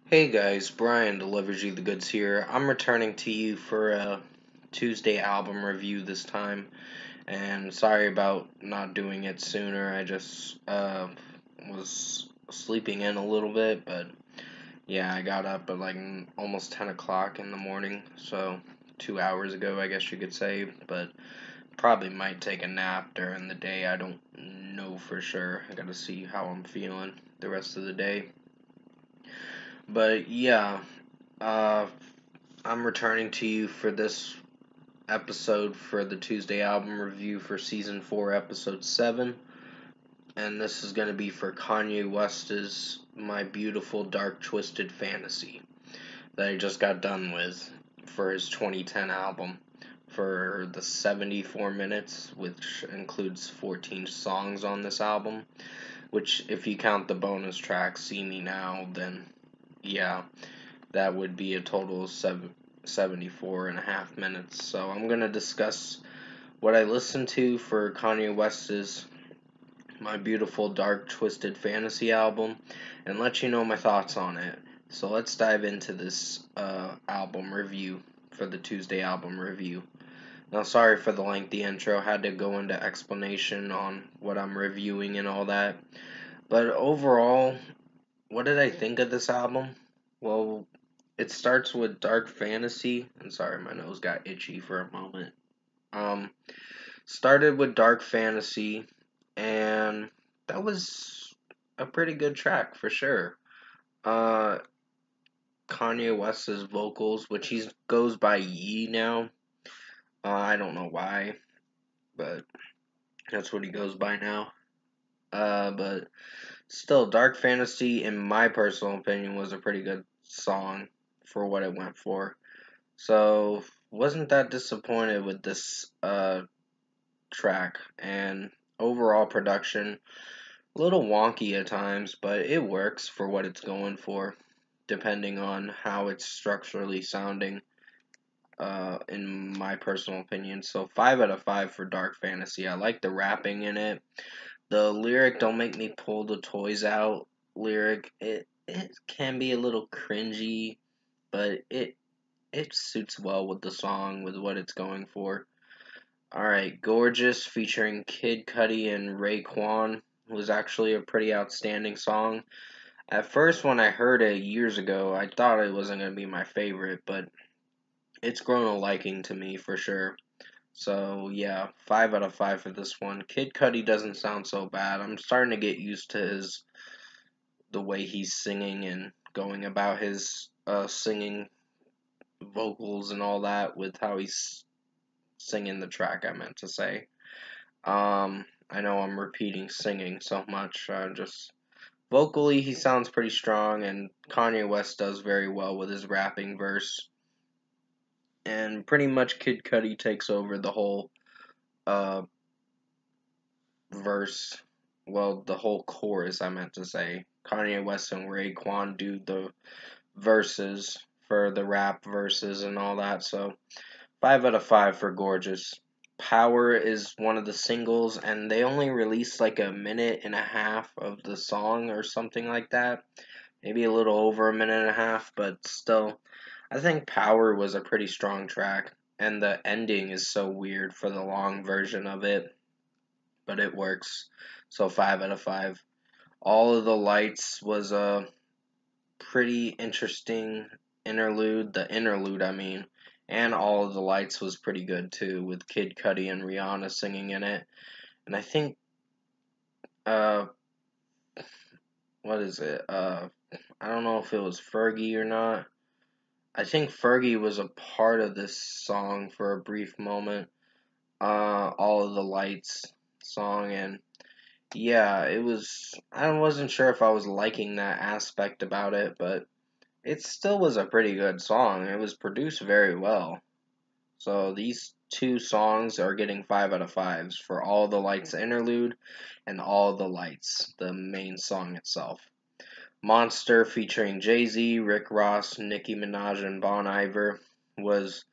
Hey guys, Brian delivers you the goods here. I'm returning to you for a Tuesday album review this time, and sorry about not doing it sooner. I just was sleeping in a little bit, but yeah, I got up at like almost 10 o'clock in the morning, so 2 hours ago, I guess you could say, but probably might take a nap during the day. I don't know for sure. I gotta see how I'm feeling the rest of the day. But yeah, uh, I'm returning to you for this episode for the Tuesday album review for season 4, episode 7. And this is going to be for Kanye West's My Beautiful Dark Twisted Fantasy that I just got done with for his 2010 album for the 74 minutes, which includes 14 songs on this album. Which, if you count the bonus track, See Me Now, then yeah, that would be a total of 74 and a half minutes. So I'm going to discuss what I listened to for Kanye West's My Beautiful Dark Twisted Fantasy album and let you know my thoughts on it. So let's dive into this album review for the Tuesday album review. Now, sorry for the lengthy intro, had to go into explanation on what I'm reviewing and all that. But overall, what did I think of this album? Well, it starts with dark fantasy. I'm sorry, my nose got itchy for a moment. Um, Started with dark fantasy, and that was a pretty good track for sure. Uh, Kanye West's vocals, which he goes by Ye now. I don't know why, but that's what he goes by now. But still, dark fantasy, in my personal opinion, was a pretty good song for what it went for. So wasn't that disappointed with this track, and overall production a little wonky at times, but it works for what it's going for, depending on how it's structurally sounding. In my personal opinion, so 5 out of 5 for dark fantasy. I like the rapping in it. The lyric "Don't make me pull the toys out" lyric, it can be a little cringy, but it suits well with the song, with what it's going for. Alright, Gorgeous featuring Kid Cudi and Raekwon was actually a pretty outstanding song. At first, when I heard it years ago, I thought it wasn't going to be my favorite, but it's grown a liking to me for sure. So, yeah, 5 out of 5 for this one. Kid Cudi doesn't sound so bad. I'm starting to get used to the way he's singing and going about his singing vocals and all that with how he's singing the track, I meant to say. I know I'm repeating singing so much. Just vocally, he sounds pretty strong, and Kanye West does very well with his rapping verse. And pretty much Kid Cudi takes over the whole uh, verse. Well, the whole chorus, I meant to say. Kanye West and Raekwon do the verses for the rap verses and all that. So 5 out of 5 for Gorgeous. Power is one of the singles, and they only released like a minute and a half of the song or something like that. Maybe a little over a minute and a half, but still, I think Power was a pretty strong track, and the ending is so weird for the long version of it, but it works. So 5 out of 5. All of the Lights was a pretty interesting interlude. The interlude, I mean. And All of the Lights was pretty good too, with Kid Cudi and Rihanna singing in it. And I think, uh, what is it? I don't know if it was Fergie or not. I think Fergie was a part of this song for a brief moment. All of the Lights song, and yeah, it was. I wasn't sure if I was liking that aspect about it, but it still was a pretty good song. It was produced very well. So these two songs are getting 5 out of 5s for All the Lights interlude and All the Lights, the main song itself. Monster featuring Jay-Z, Rick Ross, Nicki Minaj, and Bon Iver was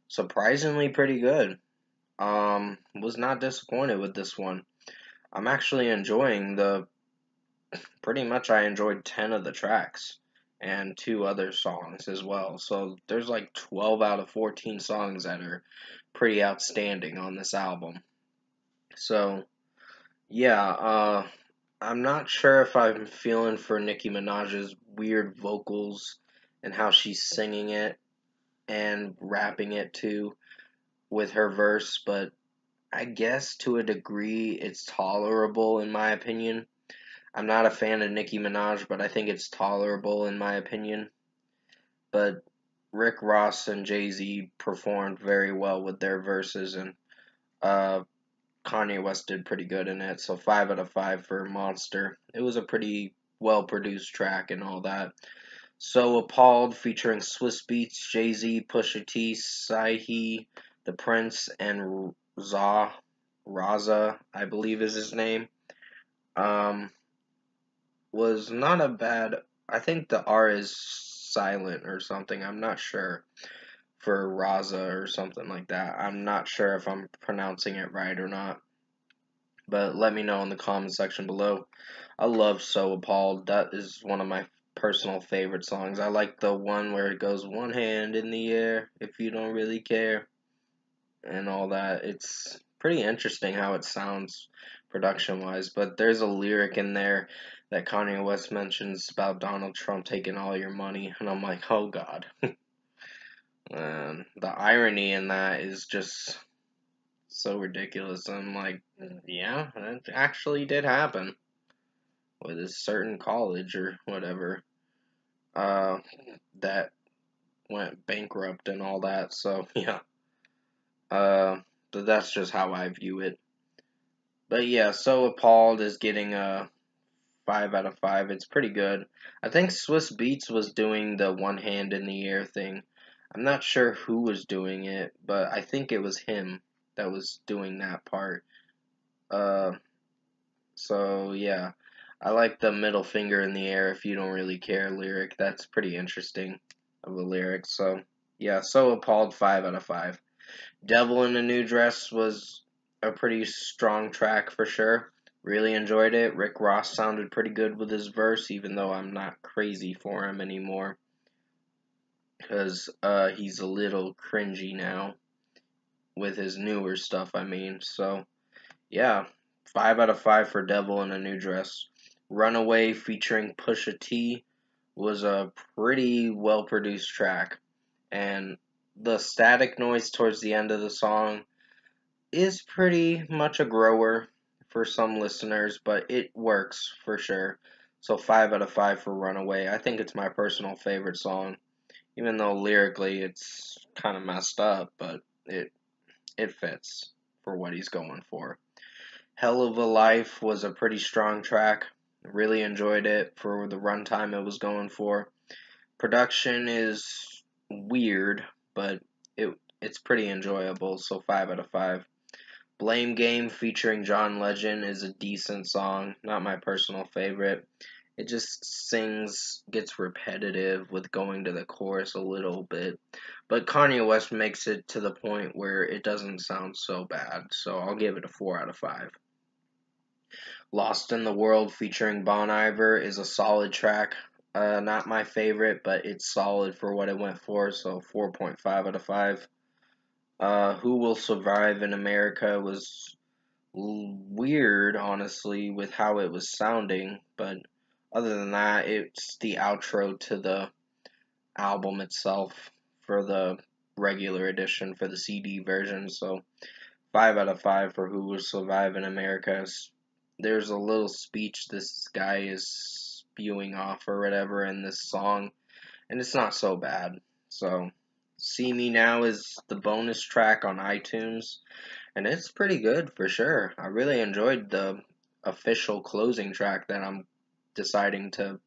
surprisingly pretty good. Was not disappointed with this one. I'm actually enjoying pretty much I enjoyed 10 of the tracks. and 2 other songs as well. So there's like 12 out of 14 songs that are pretty outstanding on this album. So yeah, I'm not sure if I'm feeling for Nicki Minaj's weird vocals and how she's singing it and rapping it too with her verse, but I guess to a degree it's tolerable in my opinion. I'm not a fan of Nicki Minaj, but I think it's tolerable in my opinion. But Rick Ross and Jay-Z performed very well with their verses, and uh, Kanye West did pretty good in it, so 5 out of 5 for Monster. It was a pretty well produced track and all that. So Appalled featuring Swiss Beats, Jay-Z, Pusha T, Sahi, The Prince, and Raza, I believe is his name. Um, was not a bad. I think the R is silent or something. I'm not sure for Raza or something like that. I'm not sure if I'm pronouncing it right or not. But let me know in the comment section below. I love So Appalled. That is one of my personal favorite songs. I like the one where it goes one hand in the air if you don't really care and all that. It's pretty interesting how it sounds production wise, but there's a lyric in there that Kanye West mentions about Donald Trump taking all your money, and I'm like, oh god. And the irony in that is just so ridiculous. I'm like, yeah, that actually did happen with a certain college or whatever uh, that went bankrupt and all that. So yeah, but that's just how I view it. But yeah, So Appalled is getting a 5 out of 5. It's pretty good. I think Swiss Beats was doing the one hand in the air thing. I'm not sure who was doing it, but I think it was him that was doing that part. Uh, so yeah, I like the middle finger in the air if you don't really care lyric. That's pretty interesting of a lyric. So yeah, So Appalled 5 out of 5. Devil in a New Dress was a pretty strong track for sure. Really enjoyed it. Rick Ross sounded pretty good with his verse, even though I'm not crazy for him anymore. Because he's a little cringy now with his newer stuff, I mean. So, yeah, 5 out of 5 for Devil in a New Dress. Runaway featuring Pusha T was a pretty well produced track. And the static noise towards the end of the song is pretty much a grower for some listeners, but it works for sure. So 5 out of 5 for Runaway. I think it's my personal favorite song, even though lyrically it's kind of messed up, but it fits for what he's going for. Hell of a Life was a pretty strong track. Really enjoyed it for the runtime it was going for. Production is weird, but it's pretty enjoyable, so 5 out of 5. Blame Game featuring John Legend is a decent song, not my personal favorite. It just gets repetitive with going to the chorus a little bit. But Kanye West makes it to the point where it doesn't sound so bad, so I'll give it a 4 out of 5. Lost in the World featuring Bon Iver is a solid track. Not my favorite, but it's solid for what it went for, so 4.5 out of 5. Who Will Survive in America was weird, honestly, with how it was sounding, but other than that, it's the outro to the album itself for the regular edition for the CD version, so 5 out of 5 for Who Will Survive in America. There's a little speech this guy is spewing off or whatever in this song, and it's not so bad. So, See Me Now is the bonus track on iTunes, and it's pretty good for sure. I really enjoyed the official closing track that I'm deciding to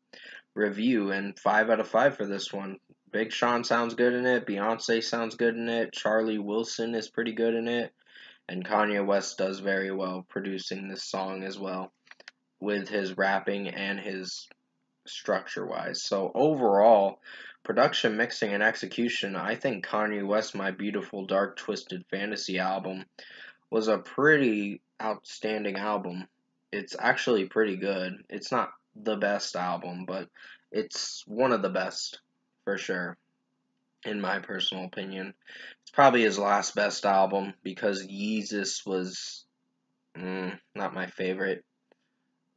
review, and 5 out of 5 for this one. Big Sean sounds good in it, Beyonce sounds good in it, Charlie Wilson is pretty good in it, and Kanye West does very well producing this song as well with his rapping and his structure wise. So overall, production, mixing, and execution, I think Kanye West My Beautiful Dark Twisted Fantasy album was a pretty outstanding album. It's actually pretty good. It's not the best album, but It's one of the best, for sure, in my personal opinion. It's probably his last best album because Yeezus was not my favorite.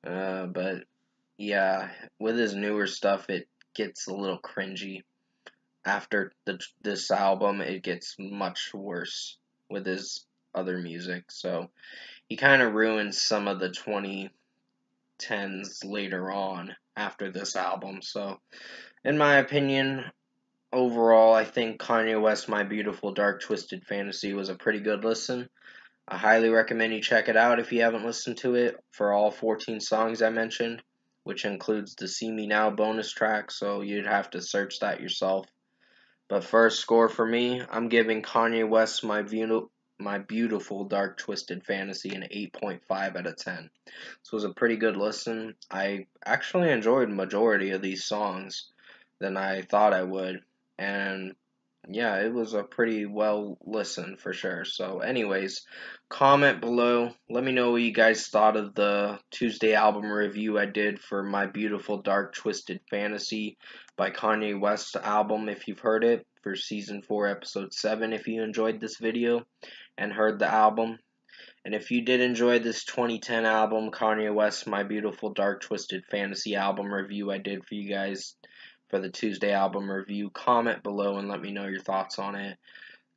But yeah, with his newer stuff, it gets a little cringy. After this album, it gets much worse with his other music. So he kind of ruins some of the 2010s later on after this album. So, in my opinion, overall, I think Kanye West My Beautiful Dark Twisted Fantasy was a pretty good listen. I highly recommend you check it out if you haven't listened to it for all 14 songs I mentioned, which includes the See Me Now bonus track, so you'd have to search that yourself. But first score for me, I'm giving Kanye West My Beautiful Dark Twisted Fantasy an 8.5 out of 10. This was a pretty good listen. I actually enjoyed majority of these songs than I thought I would, and yeah, it was a pretty well listen for sure. So, anyways, comment below. Let me know what you guys thought of the Tuesday album review I did for My Beautiful Dark Twisted Fantasy by Kanye West album if you've heard it, for season 4 episode 7 if you enjoyed this video and heard the album. And if you did enjoy this 2010 album, Kanye West My Beautiful Dark Twisted Fantasy album review I did for you guys for the Tuesday album review, comment below and let me know your thoughts on it.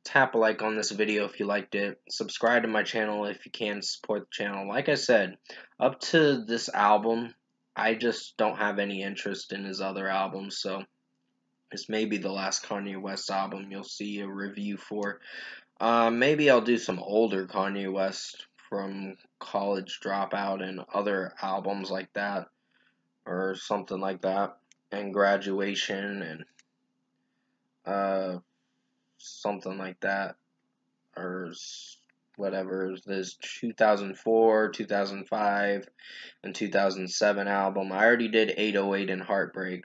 Tap a like on this video if you liked it. Subscribe to my channel if you can, support the channel. Like I said, up to this album, I just don't have any interest in his other albums, so this may be the last Kanye West album you'll see a review for. Maybe I'll do some older Kanye West from College Dropout and other albums like that, or something like that, and Graduation and something like that, or whatever. There's 2004, 2005, and 2007 album. I already did 808 and Heartbreak.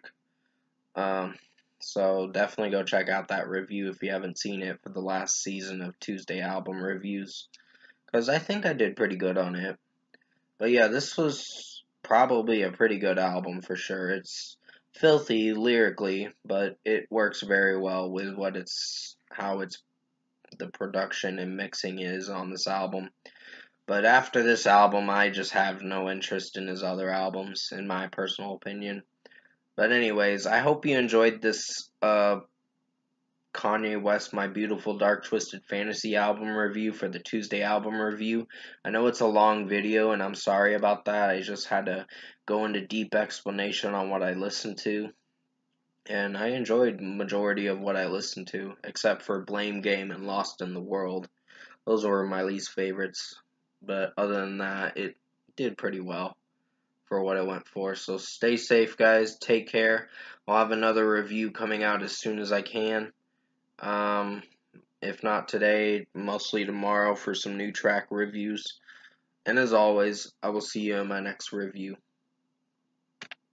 Um, so definitely go check out that review if you haven't seen it for the last season of Tuesday album reviews, because I think I did pretty good on it. But yeah, this was probably a pretty good album for sure. It's filthy lyrically, but it works very well with how it's the production and mixing is on this album. But after this album, I just have no interest in his other albums, in my personal opinion. But anyways, I hope you enjoyed this Kanye West My Beautiful Dark Twisted Fantasy album review for the Tuesday album review. I know it's a long video and I'm sorry about that. I just had to go into deep explanation on what I listened to. And I enjoyed majority of what I listened to, except for Blame Game and Lost in the World. Those were my least favorites. But other than that, it did pretty well for what I went for. So stay safe, guys. Take care. I'll have another review coming out as soon as I can. If not today, mostly tomorrow for some new track reviews. And as always, I will see you in my next review.